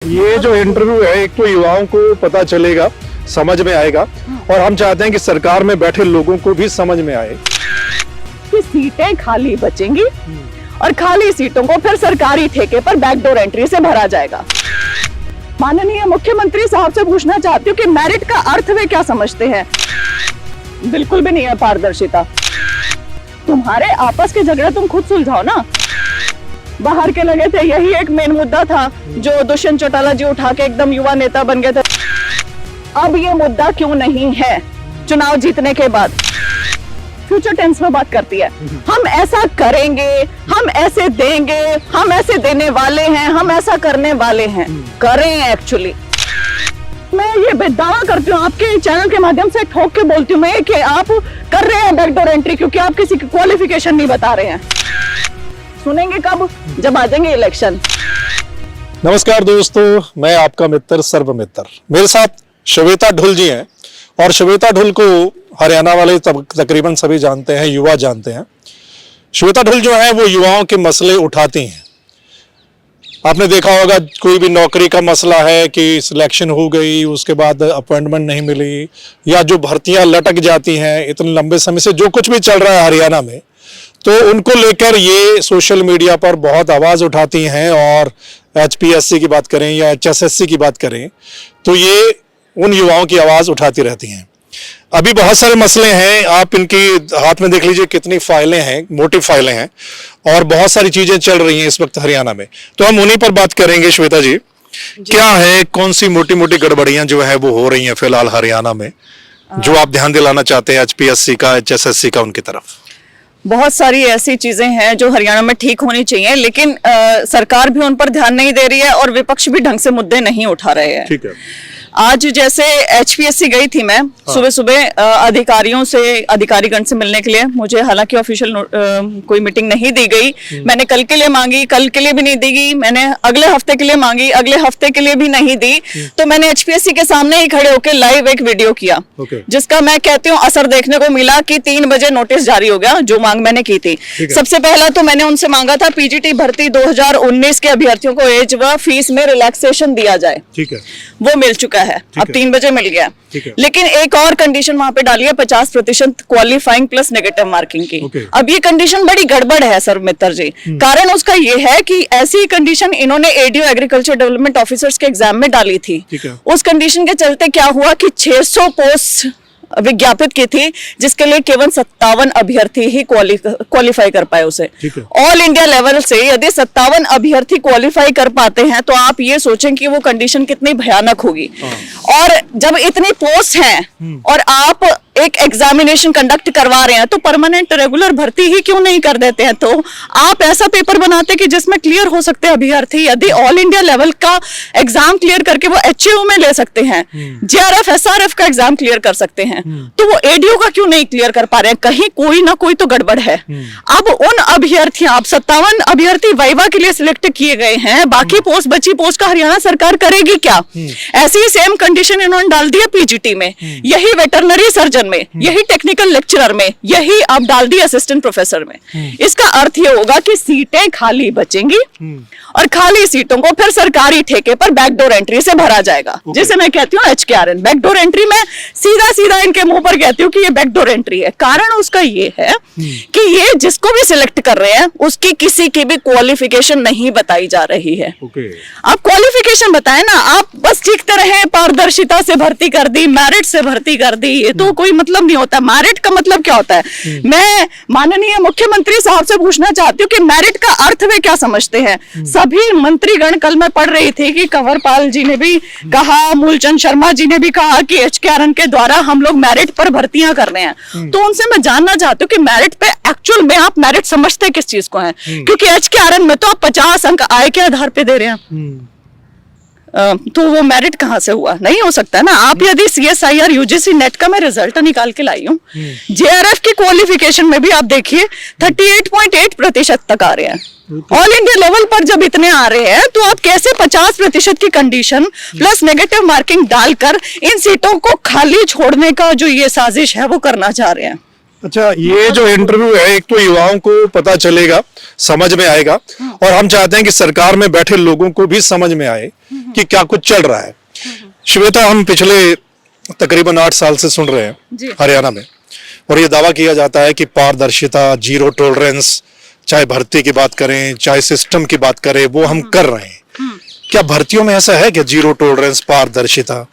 ये जो इंटरव्यू है, एक तो युवाओं को पता चलेगा, समझ में आएगा, और हम चाहते हैं कि सरकार में बैठे लोगों को भी समझ में आए कि सीटें खाली बचेंगी और खाली सीटों को फिर सरकारी ठेके पर बैकडोर एंट्री से भरा जाएगा। माननीय मुख्यमंत्री साहब से पूछना चाहती हूँ कि मेरिट का अर्थ वे क्या समझते हैं? बिल्कुल भी नहीं है पारदर्शिता। तुम्हारे आपस के झगड़े तुम खुद सुलझाओ ना। बाहर के लगे थे, यही एक मेन मुद्दा था जो दुष्यंत चौटाला जी उठा के एकदम युवा नेता बन गए थे। अब ये मुद्दा क्यों नहीं है चुनाव जीतने के बाद? फ्यूचर टेंस में बात करती है, हम ऐसा करेंगे, हम ऐसे देंगे, हम ऐसे देने वाले हैं, हम ऐसा करने वाले हैं। करें एक्चुअली। मैं ये दावा करती हूँ, आपके चैनल के माध्यम से ठोक के बोलती हूँ मैं कि आप कर रहे हैं बैकडोर एंट्री, क्योंकि आप किसी की क्वालिफिकेशन नहीं बता रहे हैं। सुनेंगे कब? जब आ जाएंगे इलेक्शन। नमस्कार दोस्तों, मैं आपका मित्र सर्वमित्र। मेरे साथ श्वेता ढुल जी हैं, और श्वेता ढुल को हरियाणा वाले तकरीबन सभी जानते हैं, युवा जानते हैं। श्वेता ढुल जो है वो युवाओं के मसले उठाती हैं। आपने देखा होगा, कोई भी नौकरी का मसला है कि सिलेक्शन हो गई, उसके बाद अपॉइंटमेंट नहीं मिली, या जो भर्तियां लटक जाती हैं इतने लंबे समय से, जो कुछ भी चल रहा है हरियाणा में, तो उनको लेकर ये सोशल मीडिया पर बहुत आवाज़ उठाती हैं। और HPSC की बात करें या HSSC की बात करें, तो ये उन युवाओं की आवाज़ उठाती रहती हैं। अभी बहुत सारे मसले हैं, आप इनकी हाथ में देख लीजिए कितनी फाइलें हैं, मोटी फाइलें हैं, और बहुत सारी चीजें चल रही हैं इस वक्त हरियाणा में। तो हम उन्हीं पर बात करेंगे। श्वेता जी, क्या है, कौन सी मोटी मोटी गड़बड़ियां जो है वो हो रही हैं फिलहाल हरियाणा में, जो आप ध्यान दिलाना चाहते हैं HPSC का, HSSC का, उनकी तरफ? बहुत सारी ऐसी चीजें हैं जो हरियाणा में ठीक होनी चाहिए, लेकिन सरकार भी उन पर ध्यान नहीं दे रही है और विपक्ष भी ढंग से मुद्दे नहीं उठा रहे हैं। ठीक है। आज जैसे HPSC गई थी मैं, सुबह सुबह अधिकारियों से, अधिकारीगण से मिलने के लिए। मुझे हालांकि ऑफिशियल कोई मीटिंग नहीं दी गई। मैंने कल के लिए मांगी, कल के लिए भी नहीं दी गई। मैंने अगले हफ्ते के लिए मांगी, अगले हफ्ते के लिए भी नहीं दी। तो मैंने HPSC के सामने ही खड़े होकर लाइव एक वीडियो किया, जिसका मैं कहती हूँ असर देखने को मिला कि 3 बजे नोटिस जारी हो गया, जो मांग मैंने की थी। सबसे पहला तो मैंने उनसे मांगा था PGT भर्ती 2019 के अभ्यर्थियों को एज व फीस में रिलैक्सेशन दिया जाए। ठीक है, वो मिल चुका है, अब 3 बजे मिल गया। लेकिन एक और कंडीशन वहां पे डाली है, 50% क्वालिफाइंग प्लस नेगेटिव मार्किंग की। अब ये कंडीशन बड़ी गड़बड़ है सर मित्र जी। कारण उसका ये है कि ऐसी कंडीशन इन्होंने ADO एग्रीकल्चर डेवलपमेंट ऑफिसर्स के एग्जाम में डाली थी। उस कंडीशन के चलते क्या हुआ कि 600 पोस्ट विज्ञापित की थी, जिसके लिए केवल 57 अभ्यर्थी ही क्वालिफाई कर पाए उसे। ऑल इंडिया लेवल से यदि 57 अभ्यर्थी क्वालिफाई कर पाते हैं, तो आप ये सोचें कि वो कंडीशन कितनी भयानक होगी। और जब इतनी पोस्ट हैं और आप एक एग्जामिनेशन कंडक्ट करवा रहे हैं, तो परमानेंट रेगुलर भर्ती ही क्यों नहीं कर देते हैं? तो आप ऐसा पेपर बनाते कि जिसमें क्लियर हो सकते हैं अभ्यर्थी। यदि ऑल इंडिया लेवल का एग्जाम क्लियर करके वो HAO में ले सकते हैं, JRF SRF का एग्जाम क्लियर कर सकते हैं, तो वो ADO का क्यों नहीं क्लियर कर पा रहे हैं? कहीं कोई ना कोई तो गड़बड़ है। अब उन अभ्यर्थियों, आप 57 अभ्यर्थी वाइवा के लिए सिलेक्ट किए गए हैं, बाकी पोस्ट, बची पोस्ट का हरियाणा सरकार करेगी क्या? ऐसी सेम कंडीशन इन्होंने डाल दी है PGT में, यही वेटरनरी सर्जन में, यही टेक्निकल लेक्चरर में, यही आप डाल दी असिस्टेंट प्रोफेसर में। इसका अर्थ ये होगा कि सीटें खाली बचेंगी और खाली सीटों को फिर सरकारी ठेके पर बैकडोर एंट्री से भरा जाएगा, जिसे मैं कहती हूँ HKRN बैकडोर एंट्री। मैं सीधा सीधा इनके मुंह पर कहती हूँ कि ये बैकडोर एंट्री है। कारण उसका ये है कि ये जिसको भी सिलेक्ट कर रहे हैं, उसकी किसी की भी क्वालिफिकेशन नहीं बताई जा रही है। आप क्वालिफिकेशन बताएं ना, आप बस सीखते रहे, पारदर्शिता से भर्ती कर दी, मेरिट से भर्ती कर दी, ये तो कोई मतलब नहीं होता। मेरिट का मतलब क्या होता है? मैं माननीय मुख्यमंत्री साहब से पूछना चाहती हूँ कि मेरिट का अर्थ वे क्या समझते हैं? सभी मंत्रीगण, कल मैं पढ़ रही थी कि कंवरपाल जी ने भी कहा, मूलचंद शर्मा जी ने भी कहा कि HKRN के द्वारा हम लोग मेरिट पर भर्तियां कर रहे हैं। तो उनसे मैं जानना चाहती हूँ कि मेरिट पे एक्चुअल में आप मेरिट समझते किस चीज को है? क्योंकि HKRN में तो आप 50 अंक आय के आधार पे दे रहे हैं, तो वो मेरिट कहाँ से हुआ? नहीं हो सकता ना। आप यदि CSIR UGC नेट का मैं रिजल्ट निकाल के लाई हूँ, JRF की क्वालिफिकेशन में भी आप देखिए 38.8% तक आ रहे हैं। ऑल इंडिया लेवल पर जब इतने आ रहे हैं, तो आप कैसे 50% की कंडीशन प्लस नेगेटिव मार्किंग डालकर इन सीटों को खाली छोड़ने का जो ये साजिश है वो करना चाह रहे हैं? अच्छा, ये जो इंटरव्यू है, एक तो युवाओं को पता चलेगा, समझ में आएगा, और हम चाहते हैं कि सरकार में बैठे लोगों को भी समझ में आए कि क्या कुछ चल रहा है। श्वेता, हम पिछले तकरीबन 8 साल से सुन रहे हैं हरियाणा में, और ये दावा किया जाता है कि पारदर्शिता, जीरो टॉलरेंस, चाहे भर्ती की बात करें, चाहे सिस्टम की बात करें, वो हम कर रहे हैं। क्या भर्तियों में ऐसा है कि जीरो टॉलरेंस, पारदर्शिता?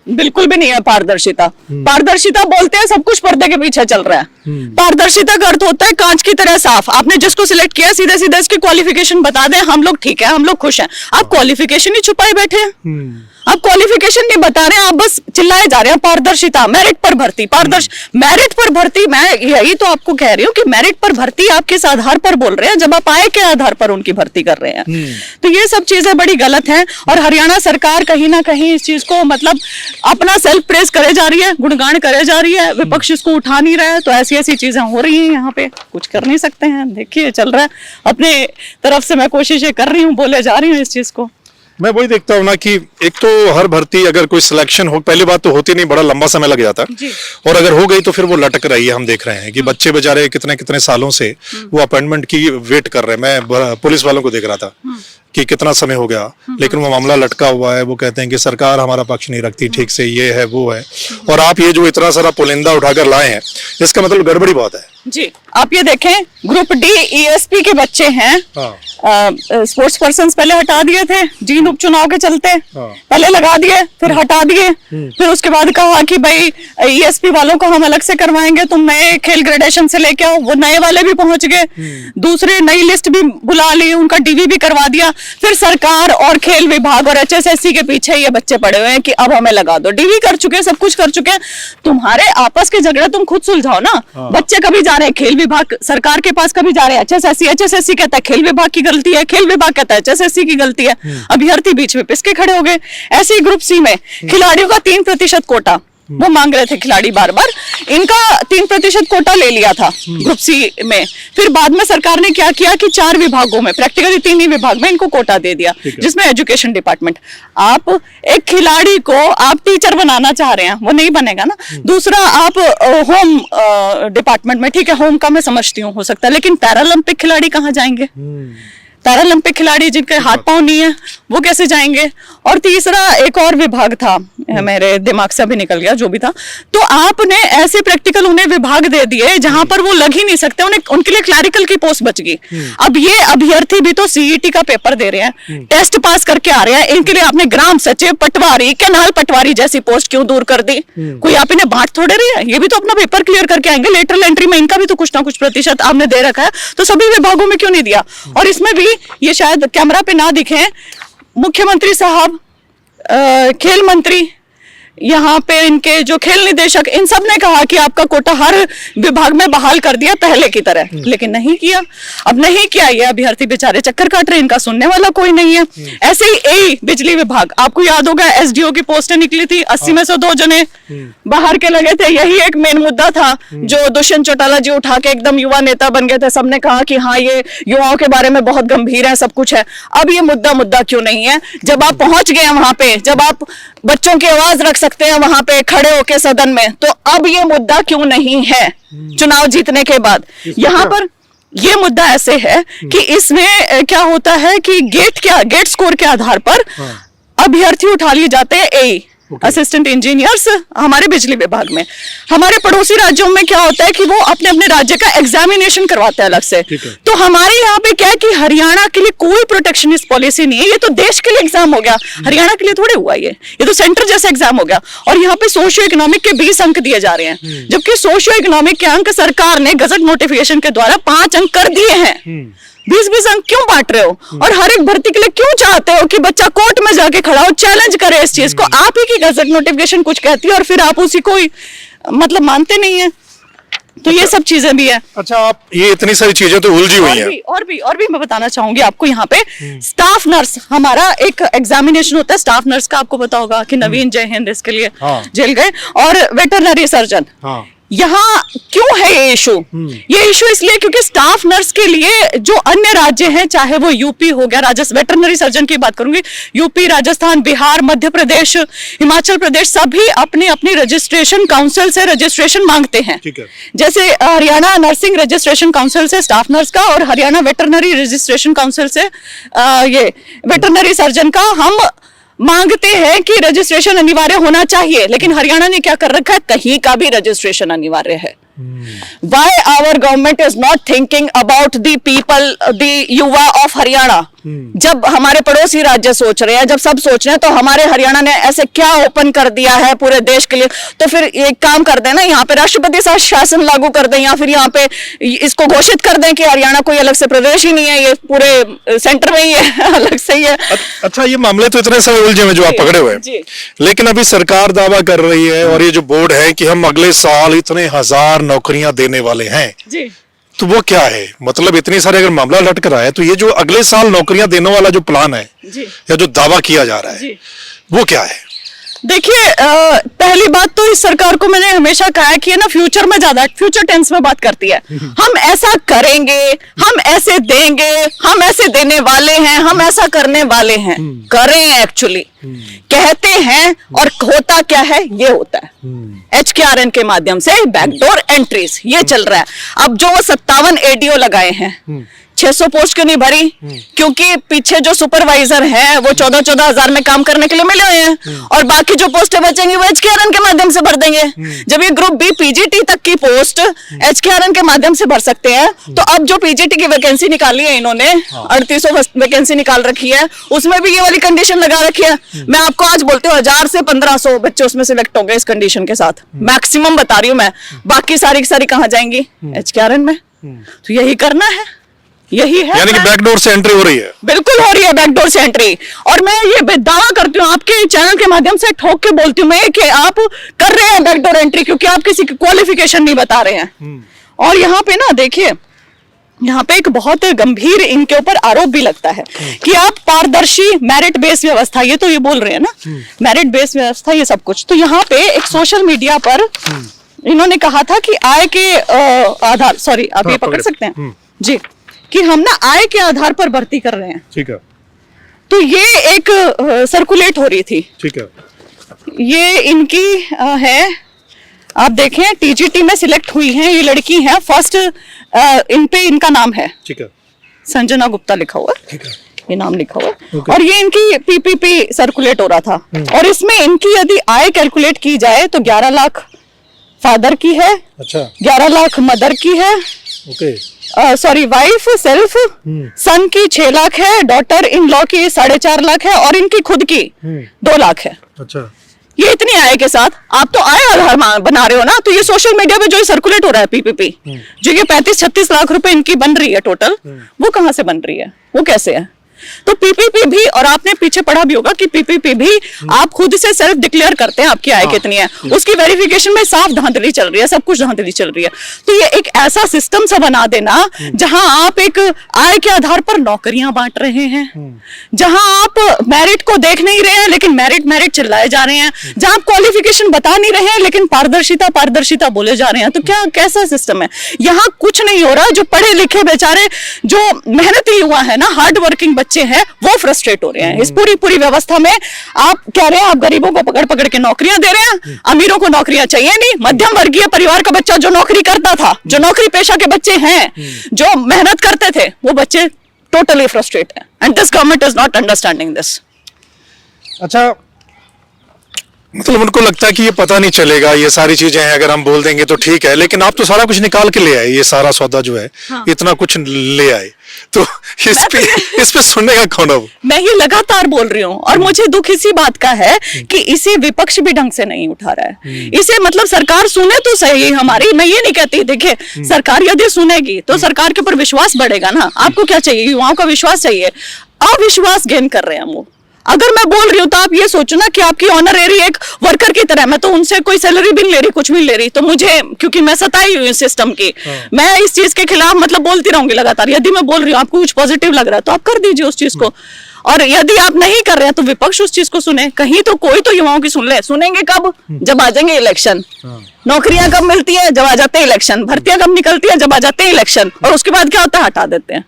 बिल्कुल भी नहीं है पारदर्शिता। पारदर्शिता बोलते हैं सब कुछ पर्दे के पीछे चल रहा है। पारदर्शिता का अर्थ होता है कांच की तरह साफ। आपने जिसको सिलेक्ट किया सीधे सीधे इसकी क्वालिफिकेशन बता दें, हम लोग ठीक है, हम लोग खुश हैं। आप क्वालिफिकेशन ही छुपाए बैठे हैं, आप क्वालिफिकेशन नहीं बता रहे हैं, आप बस चिल्लाए जा रहे हैं। पारदर्शिता, मेरिट पर भर्ती, मेरिट पर भर्ती। मैं यही तो आपको कह रही हूँ कि मेरिट पर भर्ती आप किस आधार पर बोल रहे हैं, जब आप आए के आधार पर उनकी भर्ती कर रहे हैं। तो ये सब चीजें बड़ी गलत हैं, और हरियाणा सरकार कहीं ना कहीं इस चीज को मतलब अपना सेल्फ प्रेस करे जा रही है, गुणगान करे जा रही है, विपक्ष इसको उठा नहीं रहा है। तो ऐसी ऐसी चीजें हो रही हैं, यहाँ पे कुछ कर नहीं सकते हैं। देखिए चल रहा है, अपने तरफ से मैं कोशिशें कर रही हूँ, बोले जा रही हूँ इस चीज को। मैं वही देखता हूँ ना कि एक तो हर भर्ती, अगर कोई सिलेक्शन हो, पहली बात तो होती नहीं, बड़ा लंबा समय लग जाता है, और अगर हो गई तो फिर वो लटक रही है। हम देख रहे हैं कि बच्चे बेचारे कितने कितने सालों से वो अपॉइंटमेंट की वेट कर रहे हैं। मैं पुलिस वालों को देख रहा था कि कितना समय हो गया, लेकिन वो मामला लटका हुआ है। वो कहते हैं कि सरकार हमारा पक्ष नहीं रखती ठीक से, ये है वो है। और आप ये जो इतना सारा पुलिंदा उठाकर लाए हैं, इसका मतलब गड़बड़ी बहुत है जी। आप ये देखें, ग्रुप डी ईएसपी के बच्चे हैं, स्पोर्ट्स पर्सन पहले हटा दिए थे जींद उपचुनाव के चलते, पहले लगा दिए, फिर हटा दिए, फिर उसके बाद कहा कि भाई ईएसपी वालों को हम अलग से करवाएंगे, तुम नए खेल ग्रेडेशन से लेके आओ। वो नए वाले भी पहुंच गए, दूसरे नई लिस्ट भी बुला ली, उनका डीवी भी करवा दिया। फिर सरकार और खेल विभाग और एचएसएससी के पीछे ये बच्चे पड़े हुए हैं कि अब हमें लगा दो। डीवी कर चुके, सब कुछ कर चुके हैं। तुम्हारे आपस के झगड़े तुम खुद सुलझाओ ना। बच्चे कभी जा रहे हैं खेल विभाग सरकार के पास, कभी जा रहे हैं एचएसएससी, एचएसएससी कहता है खेल विभाग की गलती है, खेल विभाग कहता है एचएसएससी की गलती है। अभ्यर्थी बीच में पिसके खड़े हो गए। ऐसे ही ग्रुप सी में खिलाड़ियों का 3% कोटा वो मांग रहे थे खिलाड़ी बार बार, इनका 3% कोटा ले लिया था ग्रुप सी में। फिर बाद में सरकार ने क्या किया कि 4 विभागों में, प्रैक्टिकली 3 ही विभाग में इनको कोटा दे दिया, जिसमें एजुकेशन डिपार्टमेंट। आप एक खिलाड़ी को आप टीचर बनाना चाह रहे हैं, वो नहीं बनेगा ना। दूसरा, आप होम डिपार्टमेंट में, ठीक है होम का मैं समझती हूँ हो सकता है, लेकिन पैरालंपिक खिलाड़ी कहाँ जाएंगे? पैरालंपिक खिलाड़ी जिनके हाथ पांव नहीं है वो कैसे जाएंगे? और तीसरा एक और विभाग था, मेरे दिमाग से अभी निकल गया, जो भी था। तो आपने ऐसे प्रैक्टिकल उन्हें विभाग दे दिए जहां पर वो लग ही नहीं सकते, उन्हें उनके लिए क्लैरिकल की पोस्ट बच गई। अब ये अभ्यर्थी भी तो सीईटी का पेपर दे रहे हैं, टेस्ट पास करके आ रहे हैं, इनके लिए आपने ग्राम सचिव, पटवारी, कैनाल पटवारी जैसी पोस्ट क्यों दूर कर दी? कोई आप इन्हें बांट थोड़े रही है, ये भी तो अपना पेपर क्लियर करके आएंगे। लेटरल एंट्री में इनका भी तो कुछ ना कुछ प्रतिशत आपने दे रखा है, तो सभी विभागों में क्यों नहीं दिया? और इसमें भी ये शायद कैमरा पे ना दिखे, मुख्यमंत्री साहब, खेल मंत्री, यहाँ पे इनके जो खेल निदेशक, इन सब ने कहा कि आपका कोटा हर विभाग में बहाल कर दिया पहले की तरह, लेकिन नहीं किया। अब नहीं किया, ये अभ्यर्थी बेचारे चक्कर काट रहे, इनका सुनने वाला कोई नहीं है। ऐसे ही ए बिजली विभाग, आपको याद होगा एसडीओ की पोस्टें निकली थी, 80 में से 2 जने बाहर के लगे थे। यही एक मेन मुद्दा था जो दुष्यंत चौटाला जी उठा के एकदम युवा नेता बन गए थे। सबने कहा कि हाँ ये युवाओं के बारे में बहुत गंभीर है, सब कुछ है। अब ये मुद्दा क्यों नहीं है? जब आप पहुंच गए वहां पे, जब आप बच्चों की आवाज रख सकते हैं वहां पे खड़े होके सदन में, तो अब ये मुद्दा क्यों नहीं है चुनाव जीतने के बाद? यहाँ पर ये मुद्दा ऐसे है कि इसमें क्या होता है कि गेट स्कोर के आधार पर अभ्यर्थी उठा लिए जाते हैं ए असिस्टेंट इंजीनियर्स हमारे बिजली विभाग में। हमारे पड़ोसी राज्यों में क्या होता है कि वो अपने अपने राज्य का एग्जामिनेशन करवाते हैं अलग से। तो हमारे यहाँ पे क्या है कि हरियाणा के लिए कोई प्रोटेक्शनिस्ट पॉलिसी नहीं है। ये तो देश के लिए एग्जाम हो गया, हरियाणा के लिए थोड़े हुआ ये तो सेंटर जैसा एग्जाम हो गया। और यहाँ पे सोशियो इकोनॉमिक के 20 अंक दिए जा रहे हैं, जबकि सोशियो इकोनॉमिक के अंक सरकार ने गजट नोटिफिकेशन के द्वारा 5 अंक कर दिए हैं। 20-20 अंक क्यों बांट रहे हो? और हर एक भर्ती के लिए क्यों चाहते हो कि बच्चा कोर्ट में जाके खड़ा हो, चैलेंज करे इस चीज को? आप ही की गजट नोटिफिकेशन कुछ कहती है और फिर आप उसी को मतलब मानते नहीं है। तो ये सब चीजें भी है। अच्छा, आप ये इतनी सारी चीजें तो उलझी हुई हैं। और भी मैं बताना चाहूंगी आपको। यहाँ पे स्टाफ नर्स, हमारा एक एग्जामिनेशन होता है स्टाफ नर्स का, आपको पता होगा कि नवीन जय हिंद इसके लिए जेल गए, और वेटरनरी सर्जन, यहाँ क्यों है ये इशू? ये इशू इसलिए क्योंकि स्टाफ नर्स के लिए जो अन्य राज्य हैं, चाहे वो यूपी हो गया, राजस्थान, वेटरनरी सर्जन की बात करूंगी, यूपी, राजस्थान, बिहार, मध्य प्रदेश, हिमाचल प्रदेश, सभी अपनी अपनी रजिस्ट्रेशन काउंसिल से रजिस्ट्रेशन मांगते हैं। जैसे हरियाणा नर्सिंग रजिस्ट्रेशन काउंसिल से स्टाफ नर्स का और हरियाणा वेटरनरी रजिस्ट्रेशन काउंसिल से ये वेटरनरी सर्जन का हम मांगते हैं कि रजिस्ट्रेशन अनिवार्य होना चाहिए। लेकिन हरियाणा ने क्या कर रखा है, कहीं का भी रजिस्ट्रेशन अनिवार्य है। Why our government is not thinking about the people, the युवा of हरियाणा? जब हमारे पड़ोसी राज्य सोच रहे हैं, जब सब सोच रहे हैं, तो हमारे हरियाणा ने ऐसे क्या ओपन कर दिया है पूरे देश के लिए? तो फिर एक काम कर दें ना, यहाँ पे राष्ट्रपति शासन लागू कर दें, या फिर यहाँ पे इसको घोषित कर दें कि हरियाणा कोई अलग से प्रदेश ही नहीं है, ये पूरे सेंटर में ही है, अलग से ही है। अच्छा, ये मामले तो इतने सारे उलझे हुए जो आप पकड़े हुए हैं, लेकिन अभी सरकार दावा कर रही है और ये जो बोर्ड है कि हम अगले साल इतने 1000 नौकरियां देने वाले हैं जी। तो वो क्या है? मतलब इतनी सारे अगर मामला लटक रहा है, तो ये जो अगले साल नौकरियां देने वाला जो प्लान है जी, या जो दावा किया जा रहा है, वो क्या है? देखिए, पहली बात तो इस सरकार को मैंने हमेशा कहा है कि ना फ्यूचर में ज्यादा फ्यूचर टेंस में बात करती है। हम ऐसा करेंगे, हम ऐसे देंगे, हम ऐसे देने वाले हैं, हम ऐसा करने वाले हैं। करें एक्चुअली कहते हैं, और होता क्या है? ये होता है HKRN के माध्यम से बैकडोर एंट्रीज, ये चल रहा है। अब जो 57 ADO लगाए हैं, 600 पोस्ट क्यों नहीं भरी? क्योंकि पीछे जो सुपरवाइजर हैं वो 14-14 हजार में काम करने के लिए मिले हुए हैं, और बाकी जो पोस्टें बचेंगी वो HKRN के माध्यम से भर देंगे। जब ये ग्रुप B PGT तक की पोस्ट HKRN के माध्यम से भर सकते हैं, तो अब जो PGT की वैकेंसी निकाली है इन्होंने, 3800 वैकेंसी निकाल रखी है, उसमें भी ये वाली कंडीशन लगा रखी है। मैं आपको आज बोलती हूँ 1000 से 1500 बच्चे उसमें सिलेक्ट होंगे इस कंडीशन के साथ, मैक्सिमम बता रही हूँ मैं। बाकी सारी की सारी कहाँ जाएंगी? HKRN में। तो यही करना है, यही है। यानी कि बैकडोर से एंट्री हो रही है। बिल्कुल हो रही है बैकडोर से एंट्री, और मैं ये दावा करती हूँ, आपके चैनल के माध्यम से ठोक के बोलती हूँ मैं, कि आप कर रहे हैं बैकडोर एंट्री, क्योंकि आप किसी की क्वालिफिकेशन नहीं बता रहे हैं। और यहाँ पे ना देखिए, यहाँ पे एक बहुत गंभीर इनके ऊपर आरोप भी लगता है कि आप पारदर्शी मेरिट बेस्ड व्यवस्था, ये तो ये बोल रहे हैं ना, मेरिट बेस्ड व्यवस्था, ये सब कुछ। तो यहाँ पे एक सोशल मीडिया पर इन्होंने कहा था कि आय के आधार, सॉरी आप ये पकड़ सकते हैं जी, कि हम ना आय के आधार पर भर्ती कर रहे हैं। ठीक है। तो ये एक सर्कुलेट हो रही थी। ठीक है। ये इनकी है, आप देखें TGT में सिलेक्ट हुई हैं ये लड़की हैं, फर्स्ट इन पे इनका नाम है। ठीक है। संजना गुप्ता लिखा हुआ है। ठीक है। ये नाम लिखा हुआ है। और ये इनकी PPP सर्कुलेट हो रहा था, और इसमें इनकी यदि आय कैलकुलेट की जाए तो 11 लाख फादर की है। अच्छा। 11 लाख मदर की है। ओके। सॉरी, वाइफ सेल्फ, सन की 6 लाख है, डॉटर इन लॉ की 4.5 लाख है, और इनकी खुद की 2 लाख है। अच्छा। ये इतनी आय के साथ आप तो आय आधार बना रहे हो ना। तो ये सोशल मीडिया पे जो सर्कुलेट हो रहा है PPP, जो ये 35-36 लाख रुपए इनकी बन रही है टोटल, वो कहाँ से बन रही है? वो कैसे है? तो PPP भी, और आपने पीछे पढ़ा भी होगा कि PPP भी आप खुद से सेल्फ डिक्लेयर करते हैं आपकी आय कितनी है, उसकी वेरिफिकेशन में साफ धांधली चल रही है, सब कुछ धांधली चल रही है। तो ये एक ऐसा सिस्टम सा बना देना जहां आप एक आय के आधार पर नौकरियां बांट रहे हैं, जहां आप मेरिट को देख नहीं रहे हैं लेकिन मेरिट चिल्लाए जा रहे हैं, जहां आप क्वालिफिकेशन बता नहीं रहे हैं लेकिन पारदर्शिता बोले जा रहे हैं। तो क्या कैसा सिस्टम है? यहाँ कुछ नहीं हो रहा। जो पढ़े लिखे बेचारे, जो मेहनती युवा है ना, हार्ड वर्किंग बच्चे हैं, वो फ्रस्ट्रेट हो रहे हैं इस पूरी व्यवस्था में। आप कह रहे हैं आप गरीबों को पकड़ के नौकरियां दे रहे हैं, अमीरों को नौकरियां चाहिए नहीं। मध्यम वर्गीय परिवार का बच्चा जो नौकरी करता था, जो नौकरी पेशा के बच्चे हैं, जो मेहनत करते थे, वो बच्चे टोटली फ्रस्ट्रेट है, and this government is not understanding this. अच्छा, मतलब उनको लगता है कि ये पता नहीं चलेगा, ये सारी चीजें हैं, अगर हम बोल देंगे तो ठीक है, लेकिन आप तो सारा कुछ निकाल के ले आए, ये सारा सौदा जो है, हाँ। इतना कुछ ले आए, तो इस पे सुनने का कौन है? मैं ये लगातार बोल रही हूँ, और मुझे दुख इसी बात का है कि इसे विपक्ष भी ढंग से नहीं उठा रहा है। इसे मतलब सरकार सुने तो सही हमारी, मैं ये नहीं कहती, देखिए सरकार यदि सुनेगी तो सरकार के ऊपर विश्वास बढ़ेगा ना। आपको क्या चाहिए? युवाओं का विश्वास चाहिए। अविश्वास गेन कर रहे हैं वो। अगर मैं बोल रही हूँ तो आप ये सोचो ना कि आपकी ऑनरेरी एक वर्कर की तरह, मैं तो उनसे कोई सैलरी भी नहीं ले रही, कुछ भी नहीं ले रही, तो मुझे, क्योंकि मैं सताई हुई सिस्टम की, मैं इस चीज के खिलाफ मतलब बोलती रहूंगी लगातार। यदि मैं बोल रही हूँ आपको कुछ पॉजिटिव लग रहा है तो आप कर दीजिए उस चीज को। और यदि आप नहीं कर रहे हैं तो विपक्ष उस चीज को सुने, कहीं तो कोई तो युवाओं की सुन ले। सुनेंगे कब? जब आ जाएंगे इलेक्शन। नौकरियां कब मिलती है? जब आ जाते हैं इलेक्शन। भर्तियां कब निकलती है? जब आ जाते हैं इलेक्शन। और उसके बाद क्या होता है? हटा देते हैं।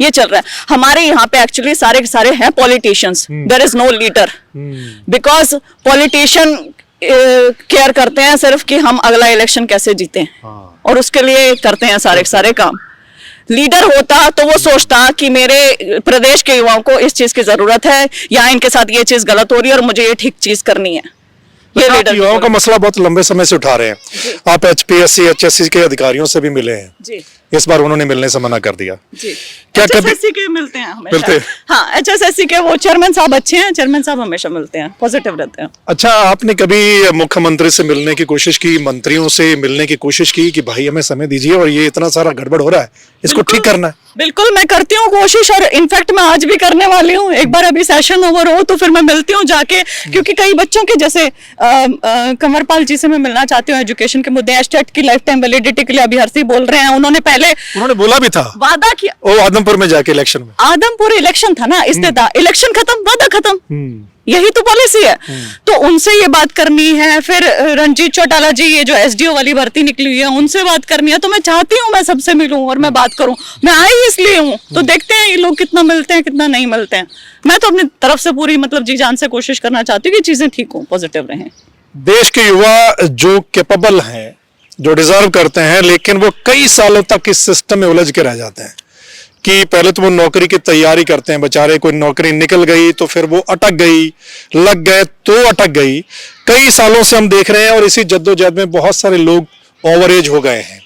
ये चल रहा है हमारे यहाँ पे। एक्चुअली सारे के सारे हैं politicians, there is no leader, because politician care करते हैं सिर्फ कि हम अगला इलेक्शन कैसे जीते, और उसके लिए करते हैं सारे के सारे काम। लीडर होता तो वो सोचता कि मेरे प्रदेश के युवाओं को इस चीज की जरूरत है, या इनके साथ ये चीज गलत हो रही है और मुझे ये ठीक चीज करनी है। ये आप लीडर युवाओं का मसला बहुत लंबे समय से उठा रहे हैं। आप HPSC HSC के अधिकारियों से भी मिले हैं जी। इस बार उन्होंने मिलने से मना कर दिया। जी। क्या कभी HSSC के मिलते हैं हमेशा। मिलते हैं? हाँ, HSSC के वो चेयरमैन साहब अच्छे हैं, चेयरमैन साहब हमेशा मिलते हैं, पॉजिटिव रहते हैं। अच्छा, आपने कभी मुख्यमंत्री से मिलने की कोशिश की, मंत्रियों से मिलने की कोशिश की कि भाई हमें समय दीजिए और ये इतना सारा गड़बड़ हो रहा है, इसको ठीक करना है? बिल्कुल, मैं करती हूँ कोशिश, और इनफैक्ट मैं आज भी करने वाली हूँ। एक बार अभी सेशन ओवर हो तो फिर मैं मिलती हूँ जाके, क्योंकि कई बच्चों के जैसे कंवरपाल जी से मैं मिलना चाहती हूँ एजुकेशन के मुद्दे, एस्टेट की लाइफ टाइम वैलिडिटी के लिए अभी हरसी बोल रहे हैं। उन्होंने बोला भी था, वादा किया। ओ आदमपुर में जाके इलेक्शन में, आदमपुर इलेक्शन था ना, इस्तेदा इलेक्शन खत्म, वादा खत्म। यही तो पॉलिसी है। तो उनसे ये बात करनी है। फिर रंजीत चौटाला जी, ये जो SDO वाली भर्ती निकली हुई है, उनसे बात करनी है। तो मैं चाहती हूँ मैं सबसे मिलूं और मैं बात करूं। मैं आई इसलिए हूँ, तो देखते हैं ये लोग कितना मिलते हैं कितना नहीं मिलते हैं। मैं तो अपनी तरफ से पूरी मतलब जी जान से कोशिश करना चाहती हूँ कि चीजें ठीक हो, पॉजिटिव रहें। देश के युवा जो कैपेबल हैं, जो डिजर्व करते हैं, लेकिन वो कई सालों तक इस सिस्टम में उलझ के रह जाते हैं कि पहले तो वो नौकरी की तैयारी करते हैं बेचारे, कोई नौकरी निकल गई तो फिर वो अटक गई, लग गए तो अटक गई। कई सालों से हम देख रहे हैं और इसी जद्दोजहद में बहुत सारे लोग ओवर एज हो गए हैं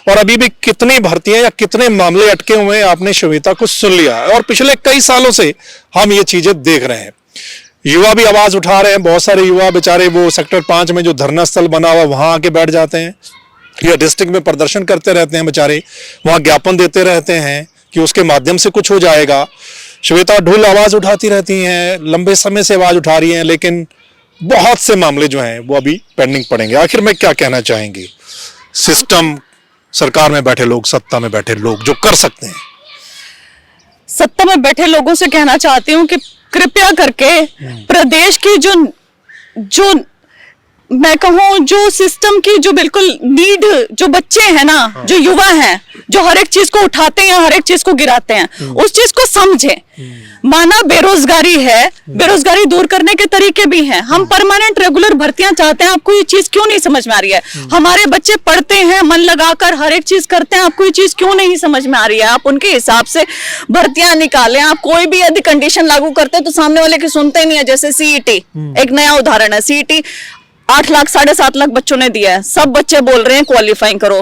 और अभी भी कितनी भर्तियां या कितने मामले अटके हुए हैं, आपने श्वेता को सुन लिया है। और पिछले कई सालों से हम ये चीजें देख रहे हैं। युवा भी आवाज उठा रहे हैं, बहुत सारे युवा बेचारे वो सेक्टर 5 में जो धरना स्थल बना हुआ वहां आके बैठ जाते हैं, या डिस्ट्रिक्ट में प्रदर्शन करते रहते हैं बेचारे, वहां ज्ञापन देते रहते हैं कि उसके माध्यम से कुछ हो जाएगा। श्वेता ढुल आवाज उठाती रहती हैं, लंबे समय से आवाज उठा रही हैं, लेकिन बहुत से मामले जो हैं वो अभी पेंडिंग पड़ेंगे। आखिर में क्या कहना चाहेंगे सिस्टम, सरकार में बैठे लोग, सत्ता में बैठे लोग जो कर सकते हैं? सत्ता में बैठे लोगों से कहना चाहती हूँ कि कृपया करके प्रदेश की जो मैं कहूँ जो सिस्टम की जो बिल्कुल नीड, जो बच्चे हैं ना, जो युवा हैं, जो हर एक चीज को उठाते हैं, हर एक चीज को गिराते हैं, उस चीज को समझें। माना बेरोजगारी है, बेरोजगारी दूर करने के तरीके भी हैं। हम परमानेंट रेगुलर भर्तियां चाहते हैं, आपको ये चीज क्यों नहीं समझ में आ रही है? हमारे बच्चे पढ़ते हैं, मन लगाकर हर एक चीज करते हैं, आपको ये चीज क्यों नहीं समझ में आ रही है? आप उनके हिसाब से भर्तियां निकालें। आप कोई भी यदि कंडीशन लागू करते हैं तो सामने वाले की सुनते नहीं है। जैसे CET एक नया उदाहरण है। CET 8 लाख 7.5 लाख बच्चों ने दिया है, सब बच्चे बोल रहे हैं क्वालिफाइंग करो।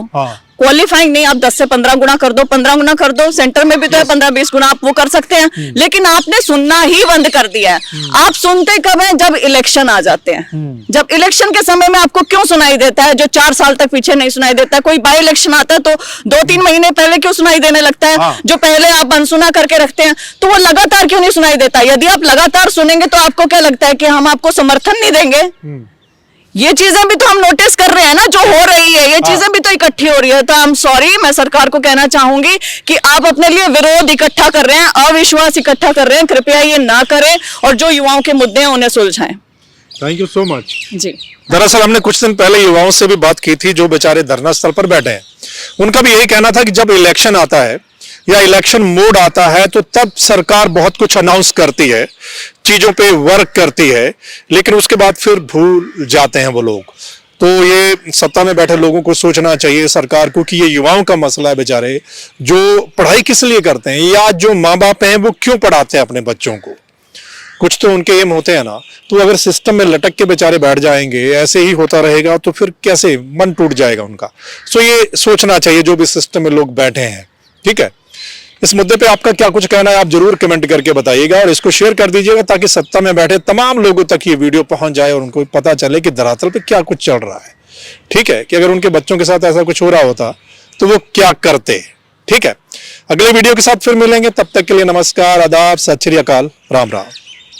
क्वालिफाइंग नहीं, आप 10 से 15 गुना कर दो, 15 गुना कर दो। सेंटर में भी तो है 15-20 गुना, आप वो कर सकते हैं। लेकिन आपने सुनना ही बंद कर दिया है। आप सुनते कब है? जब इलेक्शन आ जाते हैं। जब इलेक्शन के समय में आपको क्यों सुनाई देता है जो 4 साल तक पीछे नहीं सुनाई देता? कोई बाई इलेक्शन आता है तो 2-3 महीने पहले क्यों सुनाई देने लगता है? जो पहले आप अनसुना करके रखते हैं तो वो लगातार क्यों नहीं सुनाई देता? यदि आप लगातार सुनेंगे तो आपको क्या लगता है कि हम आपको समर्थन नहीं देंगे? ये चीजें भी तो हम नोटिस कर रहे हैं ना, जो हो रही है, ये चीजें भी तो इकट्ठी हो रही है। तो आई एम सॉरी, मैं सरकार को कहना चाहूंगी कि आप अपने लिए विरोध इकट्ठा कर रहे हैं, अविश्वास इकट्ठा कर रहे हैं। कृपया ये ना करें और जो युवाओं के मुद्दे हैं उन्हें सुलझाएं। Thank you so much. जी, दरअसल हमने कुछ दिन पहले युवाओं से भी बात की थी जो बेचारे धरना स्थल पर बैठे हैं। उनका भी यही कहना था कि जब इलेक्शन आता है या इलेक्शन मोड आता है तो तब सरकार बहुत कुछ अनाउंस करती है, चीजों पे वर्क करती है, लेकिन उसके बाद फिर भूल जाते हैं वो लोग। तो ये सत्ता में बैठे लोगों को सोचना चाहिए, सरकार को, कि ये युवाओं का मसला है बेचारे, जो पढ़ाई किस लिए करते हैं या जो माँ बाप हैं वो क्यों पढ़ाते हैं अपने बच्चों को। कुछ तो उनके एम होते हैं ना। तो अगर सिस्टम में लटक के बेचारे बैठ जाएंगे, ऐसे ही होता रहेगा तो फिर कैसे, मन टूट जाएगा उनका। सो ये सोचना चाहिए जो भी सिस्टम में लोग बैठे हैं। ठीक है, इस मुद्दे पे आपका क्या कुछ कहना है आप जरूर कमेंट करके बताइएगा और इसको शेयर कर दीजिएगा ताकि सत्ता में बैठे तमाम लोगों तक ये वीडियो पहुंच जाए और उनको पता चले कि धरातल पे क्या कुछ चल रहा है। ठीक है, कि अगर उनके बच्चों के साथ ऐसा कुछ हो रहा होता तो वो क्या करते। ठीक है, अगले वीडियो के साथ फिर मिलेंगे, तब तक के लिए नमस्कार, आदाब, सत श्री अकाल, राम राम।